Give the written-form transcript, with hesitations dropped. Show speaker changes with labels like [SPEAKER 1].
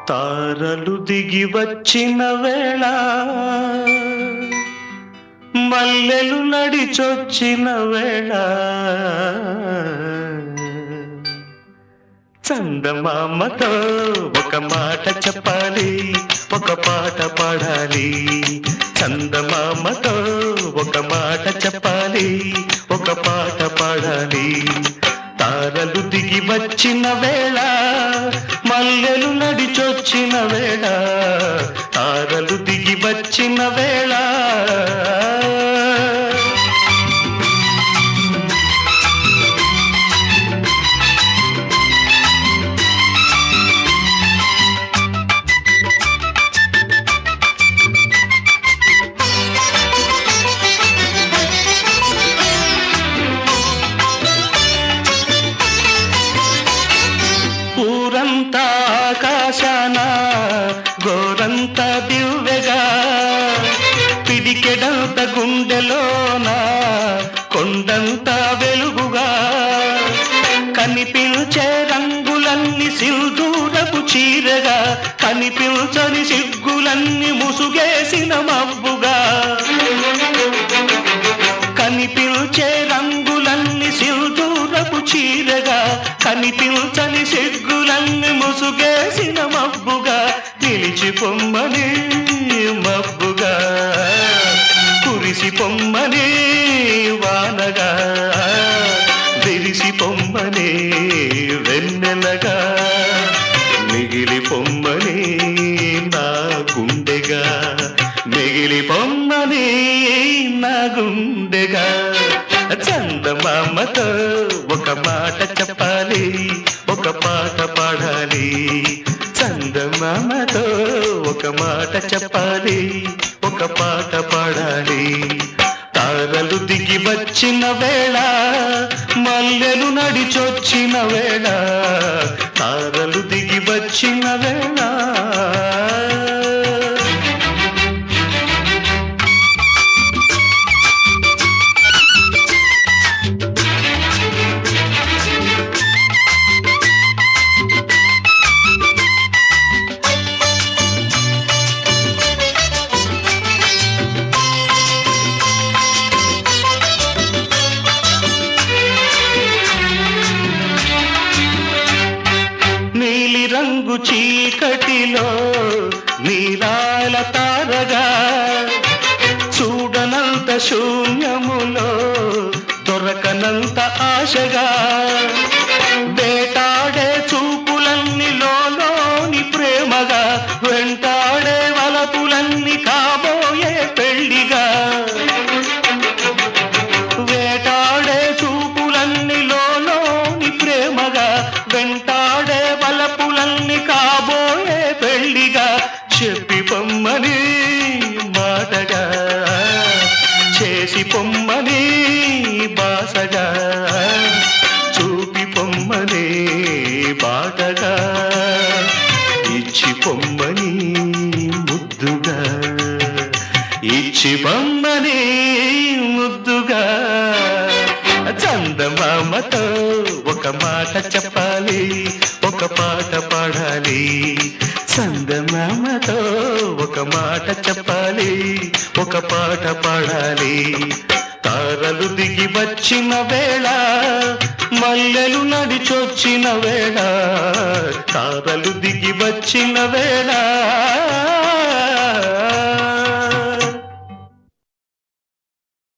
[SPEAKER 1] తారలు దిగి వచ్చిన వేళ మల్లెలు నడిచొచ్చిన వేళ చందమామతో ఒక మాట చెప్పాలి, ఒక పాట పాడాలి. చందమామతో ఒక మాట చెప్పాలి, ఒక పాట పాడాలి. తారలు దిగి వచ్చిన వేళ మల్లెలు నడిచొచ్చిన వేళ, తారలు దిగి వచ్చిన వేళ. ఊరంతా ఆకాశాన గోరంత దివ్వెగా, పిడికెడంత గుండెలోన కొండంత వెలుగుగా, కనిపించే రంగులన్నీ సింధూరపు చీరగా, కనిపించని సిగ్గులన్నీ ముసుగేసిన మబ్బుగా, కనిపించే రంగులన్నీ సింధూరపు చీరగా, కనిపించని సిగ్గులన్నీ ముసుగేసిన మబ్బుగా, నిలిచి పొమ్మని మబ్బుగా, కురిసి పొమ్మని వానగా, విరిసి పొమ్మని వెన్నెలగా, మిగిలి పొమ్మని నా గుండెగా, మిగిలి పొమ్మని నా గుండెగా. చందమామతో ఒక మాట చెప్పాలి, ఒక పాట పాడాలి. చందమామతో ఒక మాట చెప్పాలి, ఒక పాట పాడాలి. తారలు దిగి వచ్చిన వేళ మల్లెలు నడిచొచ్చిన వేళ, తారలు దిగి వచ్చిన వేళ. రంగు చీకటిలో నీలాల తారగా, చూడనంత శూన్యములో దొరకనంత ఆశగా, వేటాడే చూపులన్నీ లోని ప్రేమగా, వెంటాడే వలపులన్నీ కాబోయే పెళ్లిగా, వేటాడే చూపులన్నీ లోని ప్రేమగా, వెంటాడే వలపులన్నీ కాబోయే పెళ్లిగా, చెప్పి పొమ్మని మాటగా, చేసి పొమ్మని బాసగా, చూపి పొమ్మని బాటగా, ఇచ్చి పొమ్మని ముద్దుగా, ఇచ్చి పొమ్మని ముద్దుగా. చందమామతో ఒక మాట చెప్పాలి, ఒక పాట పాడాలి. చందమామతో ఒక మాట చెప్పాలి, ఒక పాట పాడాలి. తారలు దిగి వచ్చిన వేళ మల్లెలు నడిచొచ్చిన వేళ, తారలు దిగి వచ్చిన వేళ.